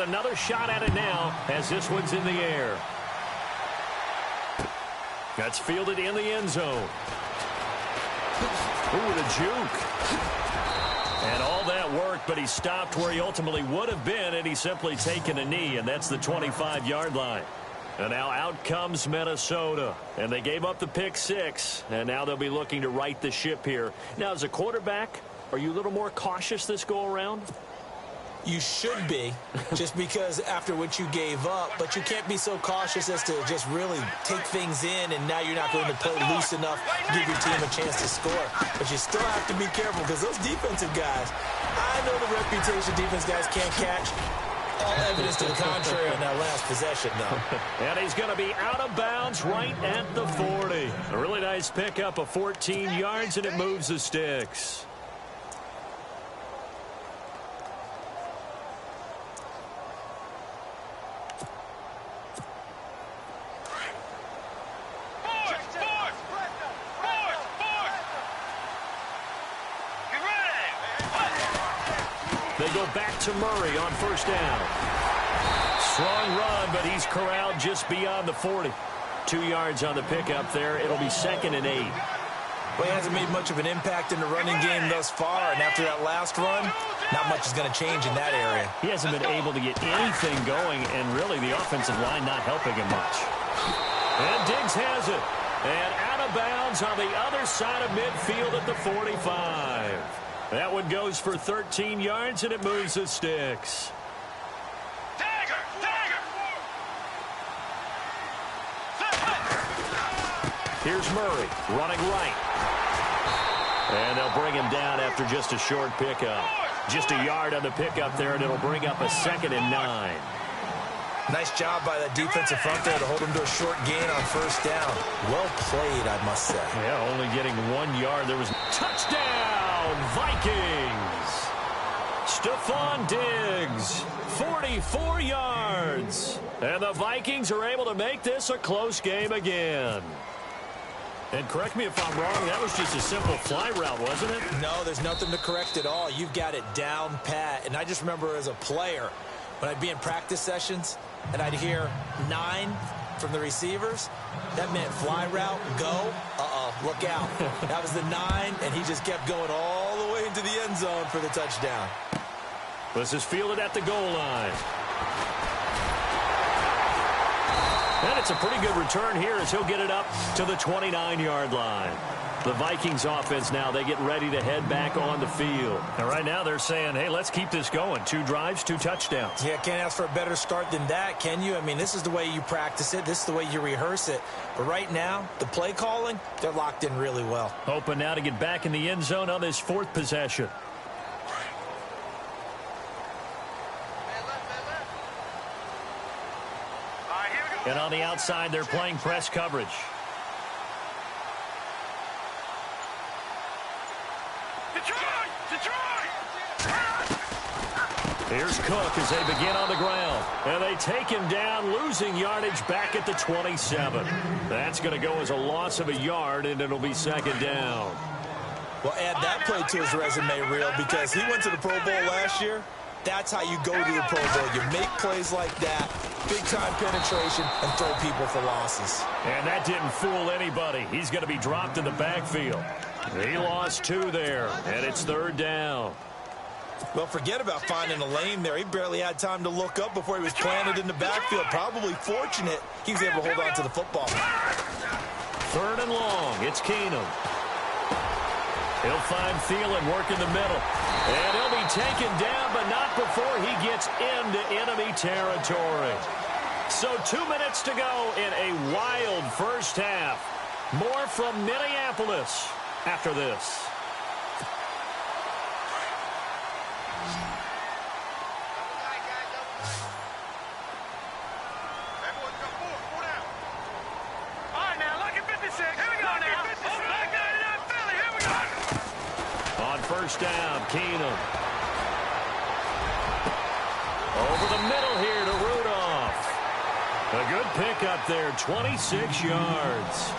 get another shot at it now as this one's in the air. That's fielded in the end zone. Ooh, the juke. And all that worked, but he stopped where he ultimately would have been, and he's simply taken a knee, and that's the 25-yard line. And now out comes Minnesota, and they gave up the pick six, and now they'll be looking to right the ship here. Now, as a quarterback, are you a little more cautious this go-around? You should be, just because after what you gave up, but you can't be so cautious as to just really take things in, and now you're not going to play loose enough to give your team a chance to score. But you still have to be careful, because those defensive guys, I know the reputation defense guys can't catch. All evidence to the contrary on that last possession, though. And he's going to be out of bounds right at the 40. A really nice pickup of 14 yards, and it moves the sticks. They go back to Murray on first down. Strong run, but he's corralled just beyond the 40. 2 yards on the pickup there. It'll be 2nd and 8. Well, he hasn't made much of an impact in the running game thus far, and after that last run, not much is going to change in that area. He hasn't been able to get anything going, and really the offensive line not helping him much. And Diggs has it. And out of bounds on the other side of midfield at the 45. That one goes for 13 yards, and it moves the sticks. Here's Murray running right. And they'll bring him down after just a short pickup. Just a yard on the pickup there, and it'll bring up a 2nd and 9. Nice job by that defensive front there to hold him to a short gain on first down. Well played, I must say. Yeah, only getting 1 yard. There was touchdown, Vikings. Stephon Diggs, 44 yards. And the Vikings are able to make this a close game again. And correct me if I'm wrong, that was just a simple fly route, wasn't it? No, there's nothing to correct at all. You've got it down pat. And I just remember as a player, when I'd be in practice sessions and I'd hear 9 from the receivers, that meant fly route, go, look out. That was the 9, and he just kept going all the way into the end zone for the touchdown. This is fielded at the goal line. And it's a pretty good return here as he'll get it up to the 29-yard line. The Vikings offense now, they get ready to head back on the field. And right now they're saying, hey, let's keep this going. 2 drives, 2 touchdowns. Yeah, can't ask for a better start than that, can you? I mean, this is the way you practice it. This is the way you rehearse it. But right now, the play calling, they're locked in really well. Hoping now to get back in the end zone on this 4th possession. And on the outside, they're playing press coverage. Here's Cook as they begin on the ground. And they take him down, losing yardage back at the 27. That's going to go as a loss of a yard, and it'll be 2nd down. Well, add that play to his resume reel because he went to the Pro Bowl last year. That's how you go to the Pro Bowl. You make plays like that, big-time penetration, and throw people for losses. And that didn't fool anybody. He's going to be dropped in the backfield. He lost 2 there, and it's 3rd down. Well, forget about finding a lane there. He barely had time to look up before he was planted in the backfield. Probably fortunate he was able to hold on to the football. 3rd and long. It's Keenum. He'll find Thielen work in the middle. And he'll be taken down, but not before he gets into enemy territory. So 2 minutes to go in a wild first half. More from Minneapolis after this. First down, Keenum. Over the middle here to Rudolph. A good pickup there, 26 yards.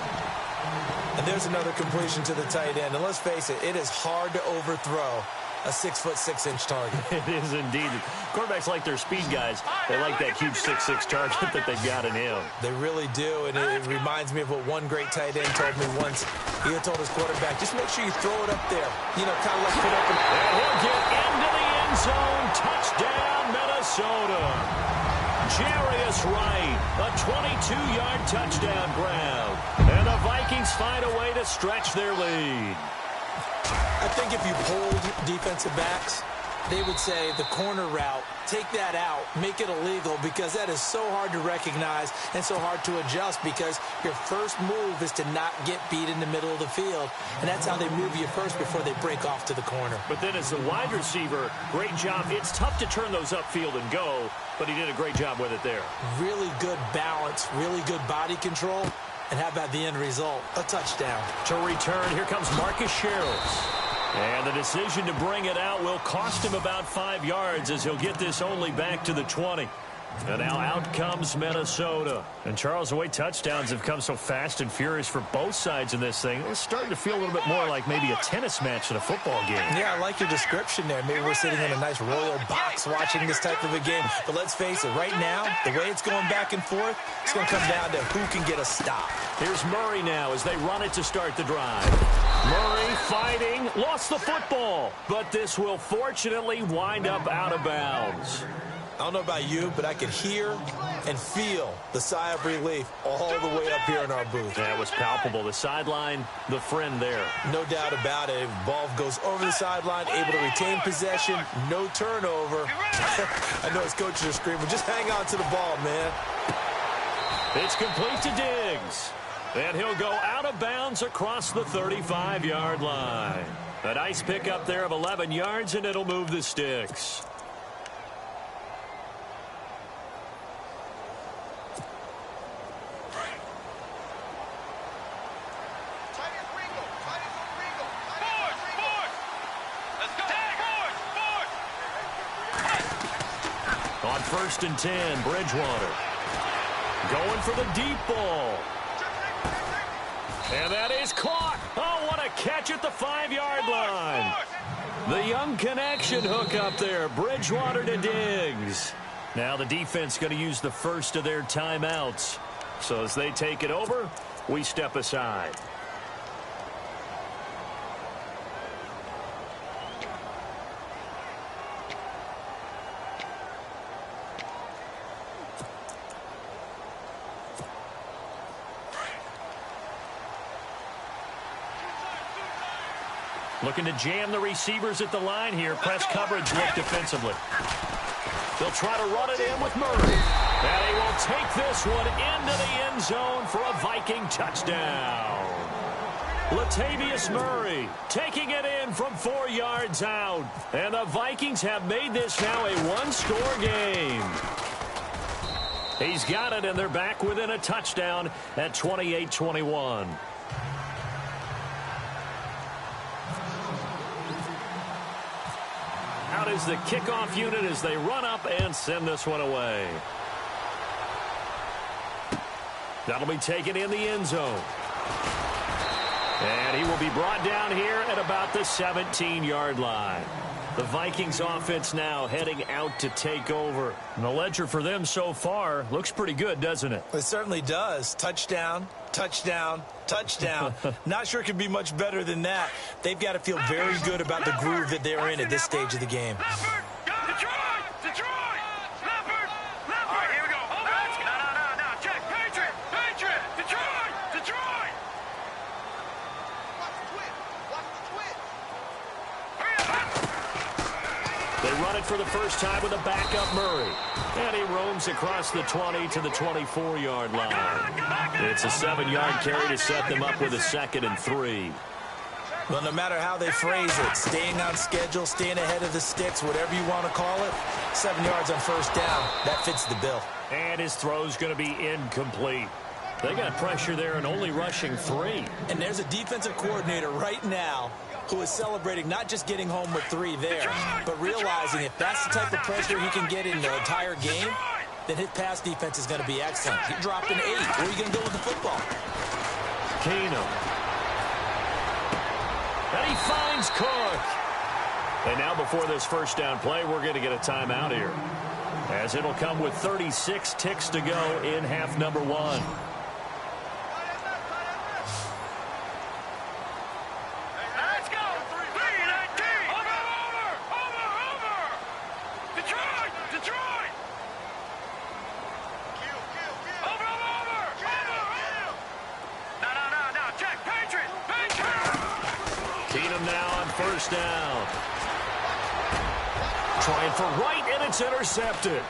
And there's another completion to the tight end. And let's face it, it is hard to overthrow a 6'6" target. It is indeed. Quarterbacks like their speed guys. They like that huge 6'6" target that they've got in him. They really do, and it reminds me of what one great tight end told me once. He had told his quarterback, just make sure you throw it up there. You know, kind of like put up. And he'll get into the end zone. Touchdown, Minnesota. Jarius Wright, a 22-yard touchdown grab. And the Vikings find a way to stretch their lead. I think if you hold defensive backs, they would say the corner route, take that out, make it illegal, because that is so hard to recognize and so hard to adjust, because your first move is to not get beat in the middle of the field, and that's how they move you first before they break off to the corner. But then as a wide receiver, great job. It's tough to turn those upfield and go, but he did a great job with it there. Really good balance, really good body control, and how about the end result? A touchdown. To return, here comes Marcus Sherrills. And the decision to bring it out will cost him about 5 yards, as he'll get this only back to the 20. And now out comes Minnesota. And Charles, the way touchdowns have come so fast and furious for both sides in this thing, it's starting to feel a little bit more like maybe a tennis match in a football game. Yeah, I like your description there. Maybe we're sitting in a nice royal box watching this type of a game. But let's face it, right now, the way it's going back and forth, it's going to come down to who can get a stop. Here's Murray now as they run it to start the drive. Murray fighting, lost the football, but this will fortunately wind up out of bounds. I don't know about you, but I could hear and feel the sigh of relief all the way up here in our booth. That was palpable. The sideline, the friend there. No doubt about it. Ball goes over the sideline, able to retain possession, no turnover. I know his coaches are screaming, just hang on to the ball, man. It's complete to Diggs. And he'll go out of bounds across the 35-yard line. A nice pickup there of 11 yards, and it'll move the sticks. On 1st and 10, Bridgewater. Going for the deep ball. And that is caught. Oh, what a catch at the 5-yard line. The young connection hook up there. Bridgewater to Diggs. Now the defense going to use the first of their timeouts. So as they take it over, we step aside. Looking to jam the receivers at the line here. Press coverage look defensively. They'll try to run it in with Murray. And he will take this one into the end zone for a Viking touchdown. Latavius Murray taking it in from 4 yards out. And the Vikings have made this now a one-score game. He's got it, and they're back within a touchdown at 28-21. Out is the kickoff unit as they run up and send this one away. That'll be taken in the end zone. And he will be brought down here at about the 17-yard line. The Vikings offense now heading out to take over. And the ledger for them so far looks pretty good, doesn't it? It certainly does. Touchdown, touchdown, touchdown. Not sure it could be much better than that. They've got to feel very good about the groove that they're in at this stage of the game. For the first time with a backup Murray. And he roams across the 20 to the 24-yard line. It's a 7-yard carry to set them up with a 2nd and 3. Well, no matter how they phrase it, staying on schedule, staying ahead of the sticks, whatever you want to call it, 7 yards on first down, that fits the bill. And his throw's going to be incomplete. They got pressure there and only rushing 3. And there's a defensive coordinator right now who is celebrating not just getting home with 3 there, but realizing if that's the type of pressure he can get in the entire game, then his pass defense is going to be excellent. He dropped an 8. Where are you going to go with the football? Keenum. And he finds Cook. And now before this first down play, we're going to get a timeout here, as it'll come with 36 ticks to go in half number 1. First down. Trying for right, and it's intercepted.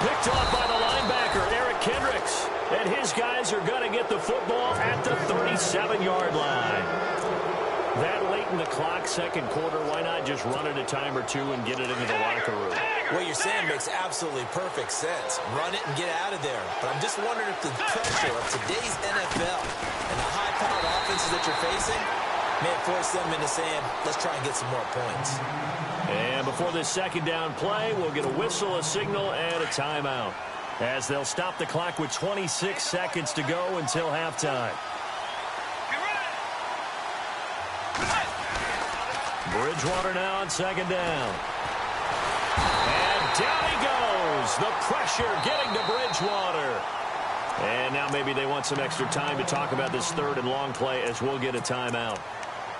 Picked off by the linebacker, Eric Kendricks. And his guys are going to get the football at the 37-yard line. That late in the clock, second quarter, why not just run it a time or two and get it into the locker room? What you're saying makes absolutely perfect sense. Run it and get out of there. But I'm just wondering if the pressure of today's NFL and the high-powered offenses that you're facing may force them into saying, let's try and get some more points. And before this second down play, we'll get a whistle, a signal, and a timeout, as they'll stop the clock with 26 seconds to go until halftime. Bridgewater now on second down. And down he goes. The pressure getting to Bridgewater. And now maybe they want some extra time to talk about this third and long play, as we'll get a timeout,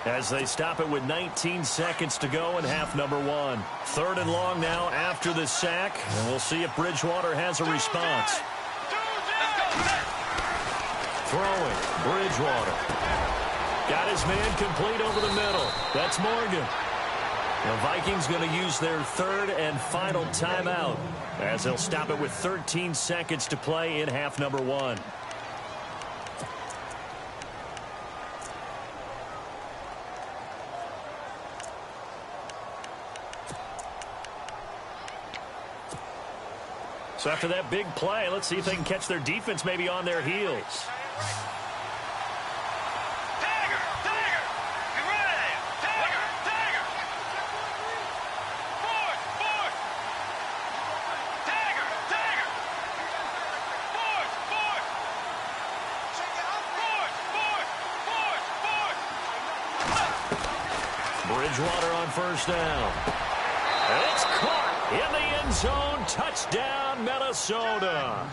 as they stop it with 19 seconds to go in half number 1. Third and long now after the sack, and we'll see if Bridgewater has a response. Throwing, Bridgewater. Got his man complete over the middle. That's Morgan. The Vikings going to use their third and final timeout, as they'll stop it with 13 seconds to play in half number 1. So after that big play, let's see if they can catch their defense maybe on their heels. Bridgewater on first down. And it's caught in the end zone. Touchdown, Minnesota.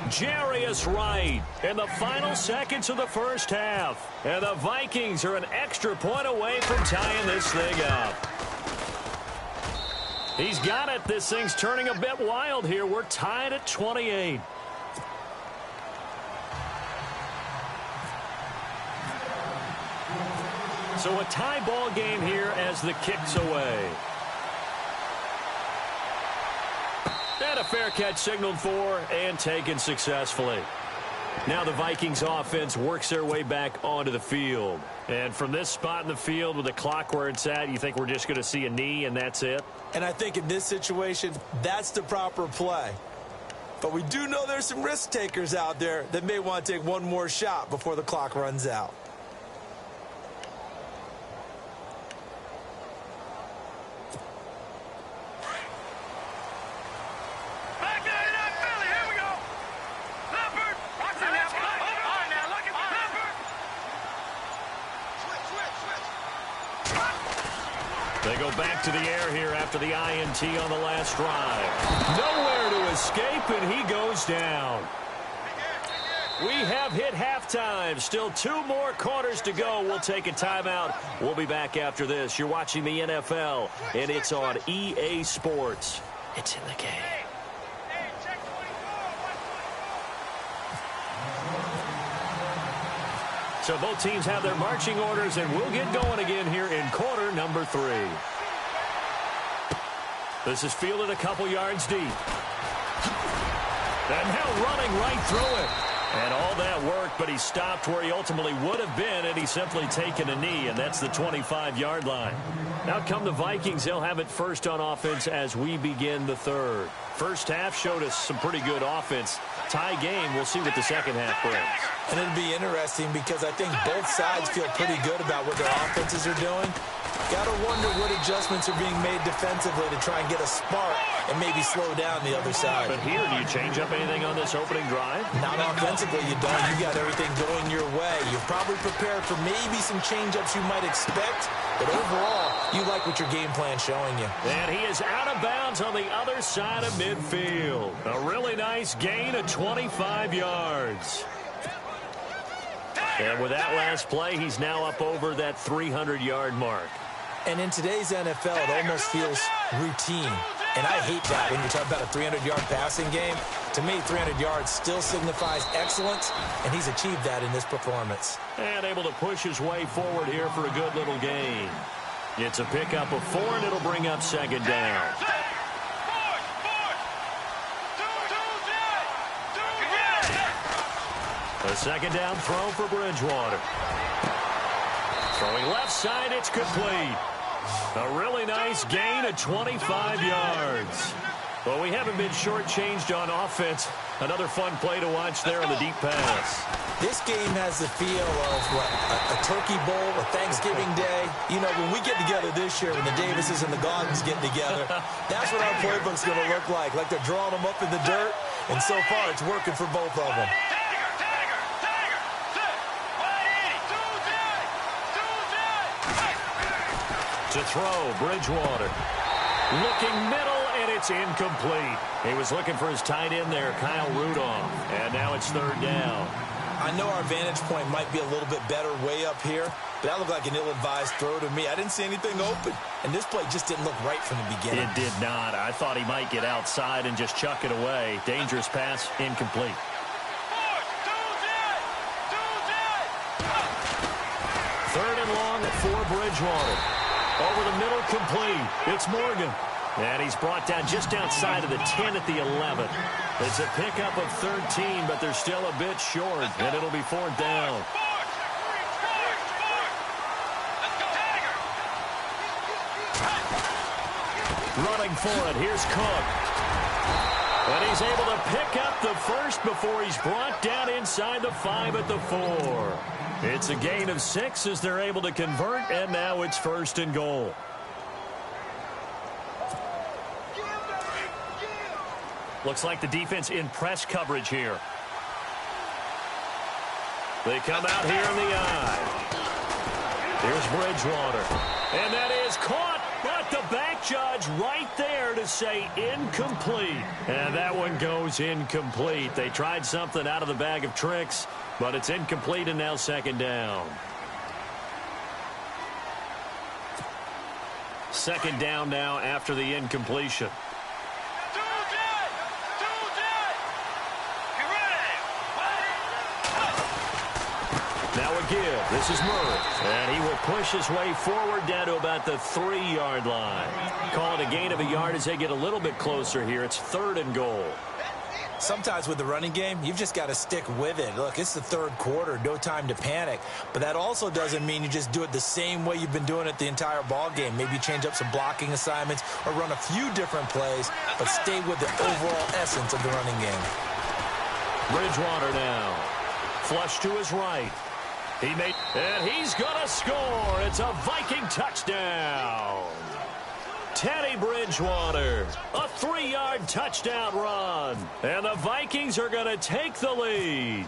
Jarius Wright in the final seconds of the first half. And the Vikings are an extra point away from tying this thing up. He's got it. This thing's turning a bit wild here. We're tied at 28. So a tie ball game here as the kick's away. And a fair catch signaled for and taken successfully. Now the Vikings offense works their way back onto the field. And from this spot in the field with the clock where it's at, you think we're just going to see a knee and that's it? And I think in this situation, that's the proper play. But we do know there's some risk takers out there that may want to take one more shot before the clock runs out. They go back to the air here after the INT on the last drive. Nowhere to escape, and he goes down. We have hit halftime. Still 2 more quarters to go. We'll take a timeout. We'll be back after this. You're watching the NFL, and it's on EA Sports. It's in the game. So both teams have their marching orders, and we'll get going again here in quarter number 3. This is fielded a couple yards deep. And now running right through it. And all that worked, but he stopped where he ultimately would have been, and he's simply taken a knee, and that's the 25-yard line. Out come the Vikings. They'll have it first on offense as we begin the third. First half showed us some pretty good offense. Tie game. We'll see what the second half brings. And it'll be interesting because I think both sides feel pretty good about what their offenses are doing. Got to wonder what adjustments are being made defensively to try and get a spark and maybe slow down the other side. But here, do you change up anything on this opening drive? Not offensively, you don't. You got everything going your way. You're probably prepared for maybe some change-ups you might expect. But overall, you like what your game plan's showing you. And he is out of bounds on the other side of midfield. A really nice gain of 25 yards. And with that last play, he's now up over that 300-yard mark. And in today's NFL, it almost feels routine. And I hate that when you're talking about a 300-yard passing game. To me, 300 yards still signifies excellence, and he's achieved that in this performance. And able to push his way forward here for a good little gain. It's a pickup of 4, and it'll bring up second down. A second down throw for Bridgewater. Throwing left side, it's complete. A really nice gain of 25 yards. Well, we haven't been shortchanged on offense. Another fun play to watch there on the deep pass. This game has the feel of, what, a turkey bowl, a Thanksgiving day. You know, when we get together this year, when the Davises and the Gaugans get together, that's what our playbook's going to look like. Like they're drawing them up in the dirt, and so far it's working for both of them. To throw, Bridgewater. Looking middle, and it's incomplete. He was looking for his tight end there, Kyle Rudolph. And now it's third down. I know our vantage point might be a little bit better way up here, but that looked like an ill-advised throw to me. I didn't see anything open, and this play just didn't look right from the beginning. It did not. I thought he might get outside and just chuck it away. Dangerous pass, incomplete. Third and long for Bridgewater. Over the middle, complete. It's Morgan. And he's brought down just outside of the 10 at the 11. It's a pickup of 13, but they're still a bit short, and it'll be fourth down. Running for it, here's Cook. And he's able to pick up the first before he's brought down inside the 5 at the 4. It's a gain of 6 as they're able to convert, and now it's first and goal. Looks like the defense in press coverage here. They come out here in the eye. Here's Bridgewater. And that is caught, but the back judge right there to say incomplete. And that one goes incomplete. They tried something out of the bag of tricks, but it's incomplete, and now second down. Second down now after the incompletion. Now a give. This is Murray. And he will push his way forward down to about the 3-yard line. Call it a gain of a yard as they get a little bit closer here. It's third and goal. Sometimes with the running game, you've just got to stick with it. Look, it's the third quarter, no time to panic. But that also doesn't mean you just do it the same way you've been doing it the entire ball game. Maybe change up some blocking assignments or run a few different plays, but stay with the overall essence of the running game. Bridgewater now. Flush to his right. And he's going to score. It's a Viking touchdown. Teddy Bridgewater, a 3-yard touchdown run. And the Vikings are going to take the lead.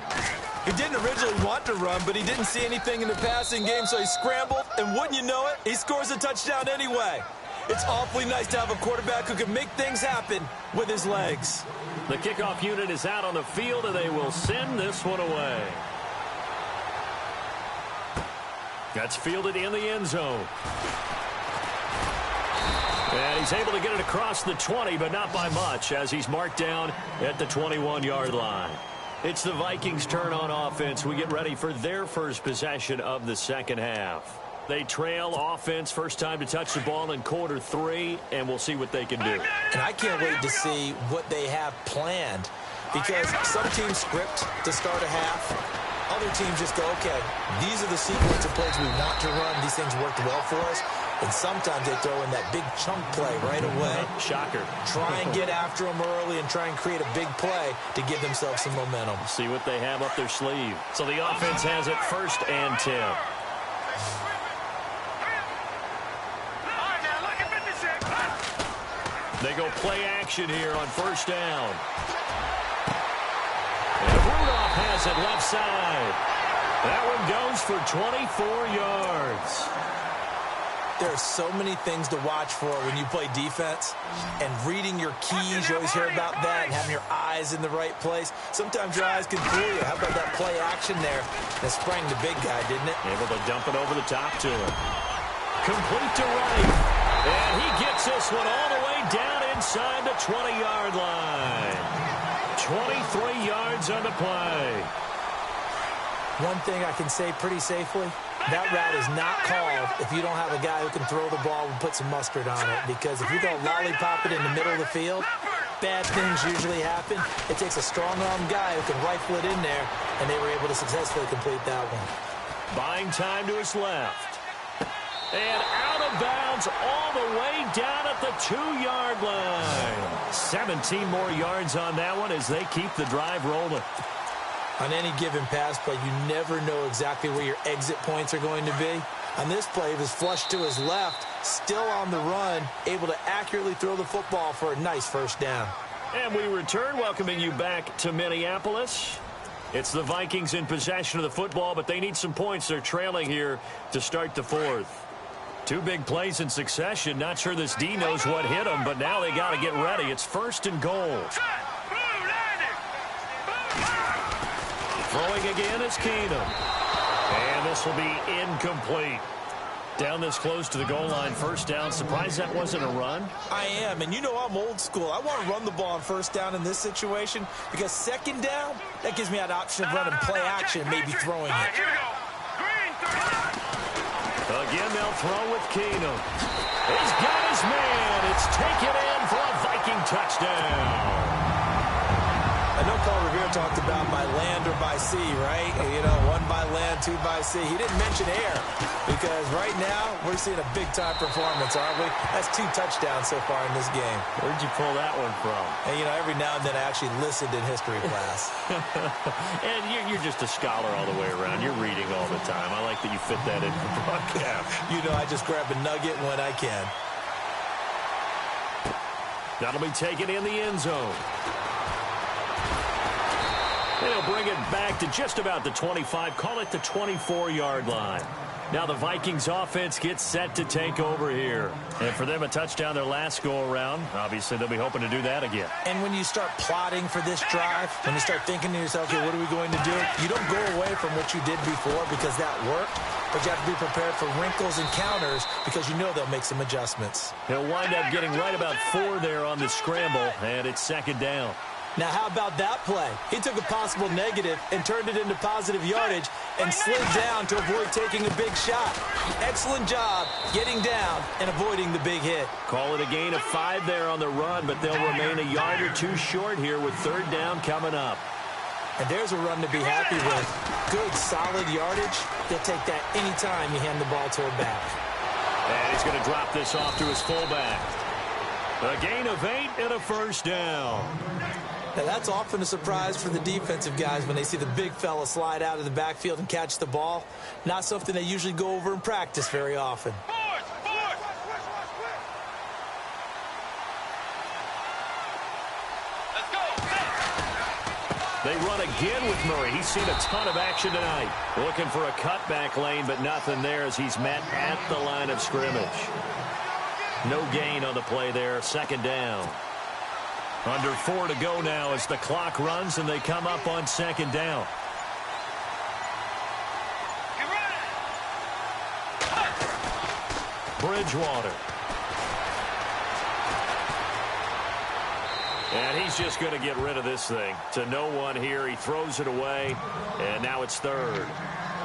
He didn't originally want to run, but he didn't see anything in the passing game, so he scrambled, and wouldn't you know it, he scores a touchdown anyway. It's awfully nice to have a quarterback who can make things happen with his legs. The kickoff unit is out on the field, and they will send this one away. That's fielded in the end zone. And he's able to get it across the 20, but not by much, as he's marked down at the 21-yard line. It's the Vikings' turn on offense. We get ready for their first possession of the second half. They trail offense, first time to touch the ball in quarter 3, and we'll see what they can do. And I can't wait to see what they have planned, because some teams script to start a half. Other teams just go, okay, these are the sequence of plays we want to run. These things worked well for us. And sometimes they throw in that big chunk play right away. Shocker. Try and get after them early and try and create a big play to give themselves some momentum. See what they have up their sleeve. So the offense has it first and 10. They go play action here on first down. And Rudolph has it left side. That one goes for 24 yards. There are so many things to watch for when you play defense, and reading your keys, you always hear about that, and having your eyes in the right place. Sometimes your eyes can fool you. How about that play action there? That sprang the big guy, didn't it? Able to dump it over the top to him. Complete to right. And he gets this one all the way down inside the 20-yard line. 23 yards on the play. One thing I can say pretty safely, that route is not called if you don't have a guy who can throw the ball and put some mustard on it. Because if you go lollipop it in the middle of the field, bad things usually happen. It takes a strong-arm guy who can rifle it in there, and they were able to successfully complete that one. Buying time to his left. And out of bounds all the way down at the 2-yard line. 17 more yards on that one as they keep the drive rolling. On any given pass play, you never know exactly where your exit points are going to be. On this play, he was flushed to his left, still on the run, able to accurately throw the football for a nice first down. And we return, welcoming you back to Minneapolis. It's the Vikings in possession of the football, but they need some points. They're trailing here to start the fourth. Two big plays in succession. Not sure this D knows what hit them, but now they got to get ready. It's 1st and goal. Throwing again is Keenum. And this will be incomplete. Down this close to the goal line, first down. Surprised that wasn't a run? I am, and you know I'm old school. I want to run the ball on first down in this situation because second down, that gives me that option of running play action and maybe throwing it. Again, they'll throw with Keenum. He's got his man. It's taken in for a Viking touchdown. I know Paul Revere talked about by land or by sea, right? You know, 1 by land, 2 by sea. He didn't mention air because right now we're seeing a big-time performance, aren't we? That's 2 touchdowns so far in this game. Where'd you pull that one from? And, you know, every now and then I actually listened in history class. And you're just a scholar all the way around. You're reading all the time. I like that you fit that in the broadcast. You know, I just grab a nugget when I can. That'll be taken in the end zone. They'll bring it back to just about the 25, call it the 24-yard line. Now the Vikings offense gets set to take over here. And for them, a touchdown their last go-around. Obviously, they'll be hoping to do that again. And when you start plotting for this drive, when you start thinking to yourself, okay, what are we going to do? You don't go away from what you did before because that worked, but you have to be prepared for wrinkles and counters because you know they'll make some adjustments. He'll wind up getting right about 4 there on the scramble, and it's second down. Now, how about that play? He took a possible negative and turned it into positive yardage and slid down to avoid taking a big shot. Excellent job getting down and avoiding the big hit. Call it a gain of 5 there on the run, but they'll remain a yard or 2 short here with third down coming up. And there's a run to be happy with. Good, solid yardage. They'll take that anytime you hand the ball to a back. And he's going to drop this off to his fullback. A gain of 8 and a first down. Now, that's often a surprise for the defensive guys when they see the big fella slide out of the backfield and catch the ball. Not something they usually go over in practice very often. They run again with Murray. He's seen a ton of action tonight. Looking for a cutback lane, but nothing there as he's met at the line of scrimmage. No gain on the play there. Second down. Under 4 to go now as the clock runs and they come up on second down. Bridgewater. And he's just going to get rid of this thing. To no one here. He throws it away, and now it's third.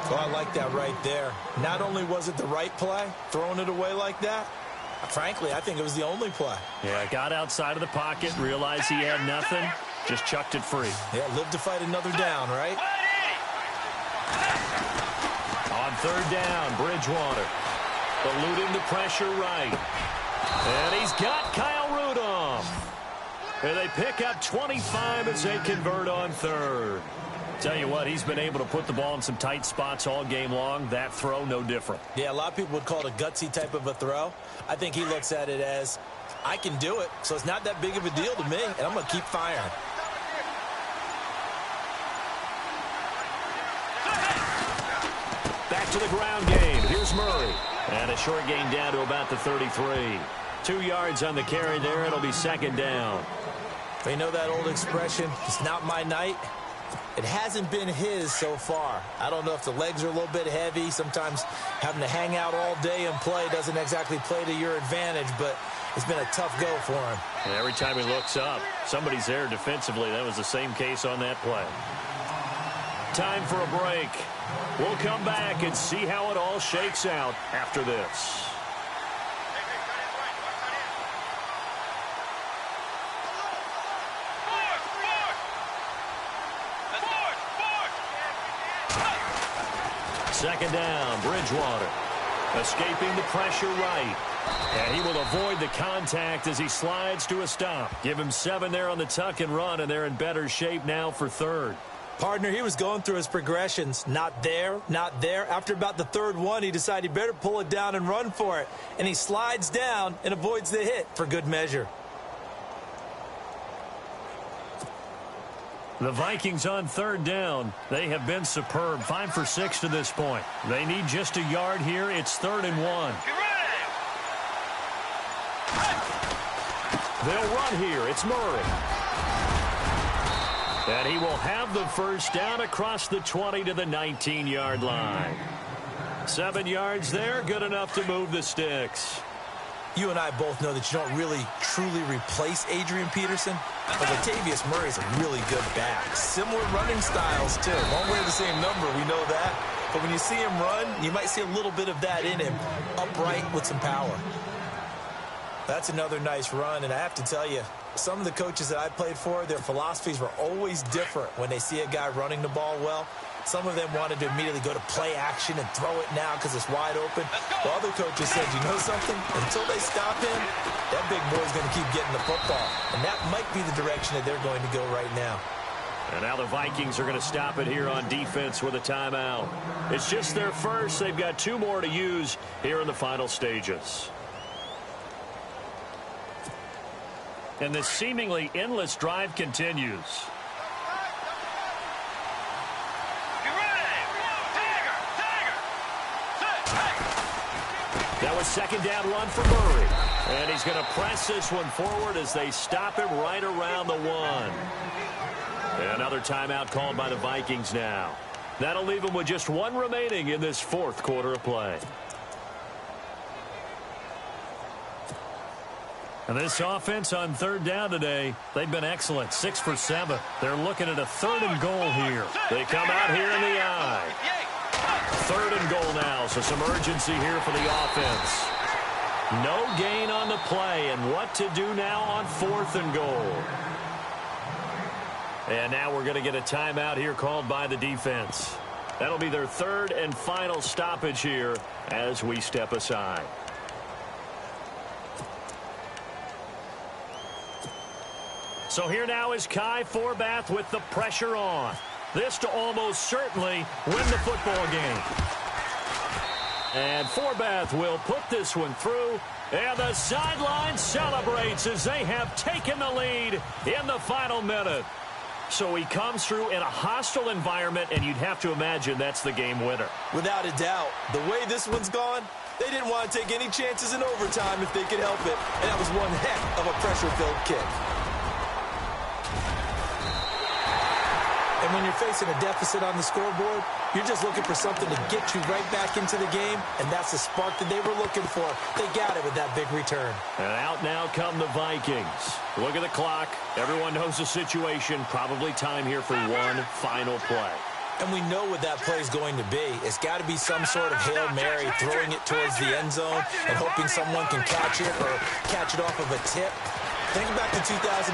Oh, I like that right there. Not only was it the right play, throwing it away like that, frankly, I think it was the only play. Yeah, got outside of the pocket, realized he had nothing, just chucked it free. Yeah, live to fight another down, right? On third down, Bridgewater. Eluding the pressure right. And he's got Kyle Rudolph. And they pick up 25 as they convert on third. Tell you what, he's been able to put the ball in some tight spots all game long. That throw, no different. Yeah, a lot of people would call it a gutsy type of a throw. I think he looks at it as, I can do it, so it's not that big of a deal to me, and I'm going to keep firing. Back to the ground game. Here's Murray. And a short gain down to about the 33. 2 yards on the carry there. It'll be second down. You know that old expression, it's not my night? It hasn't been his so far. I don't know if the legs are a little bit heavy. Sometimes having to hang out all day and play doesn't exactly play to your advantage, but it's been a tough go for him. And every time he looks up, somebody's there defensively. That was the same case on that play. Time for a break. We'll come back and see how it all shakes out after this. Second down, Bridgewater. Escaping the pressure right. And he will avoid the contact as he slides to a stop. Give him 7 there on the tuck and run, and they're in better shape now for third. Partner, he was going through his progressions. Not there, not there. After about the third one, he decided he better pull it down and run for it. And he slides down and avoids the hit for good measure. The Vikings on third down. They have been superb. 5 for 6 to this point. They need just a yard here. It's 3rd and 1. They'll run here. It's Murray. And he will have the first down across the 20 to the 19-yard line. 7 yards there, good enough to move the sticks. You and I both know that you don't really, truly replace Adrian Peterson. But Latavius Murray's a really good back. Similar running styles, too. Won't wear the same number, we know that. But when you see him run, you might see a little bit of that in him. Upright with some power. That's another nice run, and I have to tell you, some of the coaches that I played for, their philosophies were always different when they see a guy running the ball well. Some of them wanted to immediately go to play action and throw it now because it's wide open. While other coaches said, you know something? Until they stop him, that big boy's going to keep getting the football. And that might be the direction that they're going to go right now. And now the Vikings are going to stop it here on defense with a timeout. It's just their first. They've got 2 more to use here in the final stages. And this seemingly endless drive continues. That was second down run for Murray. And he's going to press this one forward as they stop him right around the 1. Another timeout called by the Vikings now. That'll leave them with just 1 remaining in this 4th quarter of play. And this offense on third down today, they've been excellent. 6 for 7. They're looking at a 3rd and goal here. They come out here in the eye. 3rd and goal now, so some urgency here for the offense. No gain on the play, and what to do now on 4th and goal. And now we're going to get a timeout here called by the defense. That'll be their 3rd and final stoppage here as we step aside. So here now is Kai Forbath with the pressure on. This to almost certainly win the football game. And Forbath will put this one through. And the sideline celebrates as they have taken the lead in the final minute. So he comes through in a hostile environment, and you'd have to imagine that's the game winner. Without a doubt. The way this one's gone, they didn't want to take any chances in overtime if they could help it. And that was one heck of a pressure-filled kick. And when you're facing a deficit on the scoreboard, you're just looking for something to get you right back into the game, and that's the spark that they were looking for. They got it with that big return. And out now come the Vikings. Look at the clock. Everyone knows the situation. Probably time here for one final play. And we know what that play is going to be. It's got to be some sort of Hail Mary, throwing it towards the end zone and hoping someone can catch it or catch it off of a tip. Think back to 2015.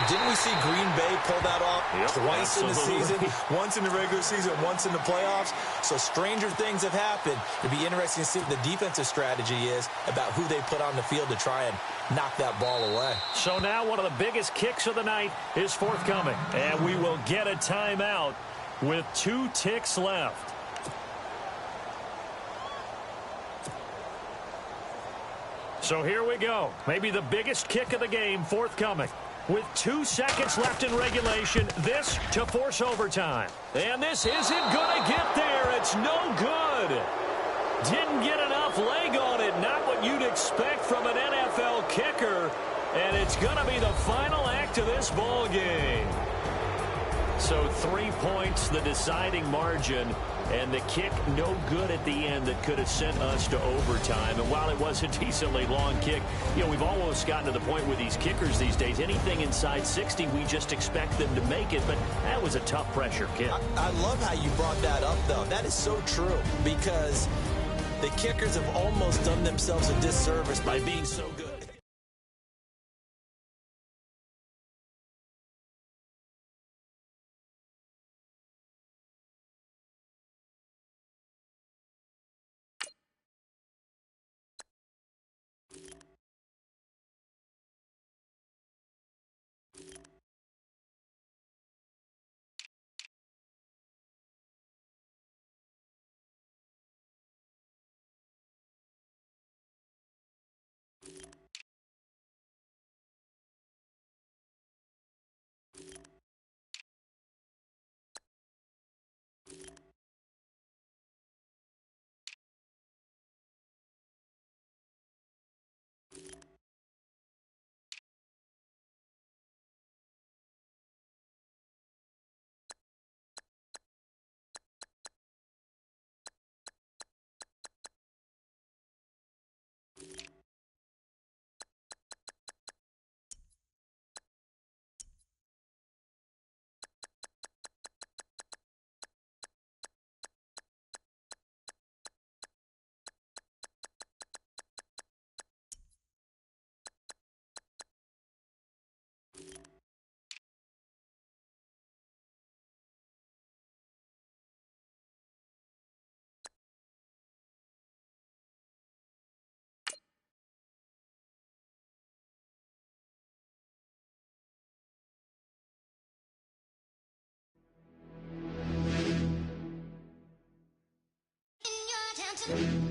Didn't we see Green Bay pull that off twice in the season? Once in the regular season, once in the playoffs. So stranger things have happened. It'd be interesting to see what the defensive strategy is about who they put on the field to try and knock that ball away. So now one of the biggest kicks of the night is forthcoming. And we will get a timeout with 2 ticks left. So here we go. Maybe the biggest kick of the game forthcoming. With 2 seconds left in regulation, this to force overtime. And this isn't going to get there. It's no good. Didn't get enough leg on it. Not what you'd expect from an NFL kicker. And it's going to be the final act of this ball game. So 3 points, the deciding margin, and the kick no good at the end that could have sent us to overtime. And while it was a decently long kick, you know, we've almost gotten to the point with these kickers these days, anything inside 60, we just expect them to make it. But that was a tough pressure kick. I love how you brought that up, though. That is so true, because the kickers have almost done themselves a disservice by being so good. In your attention.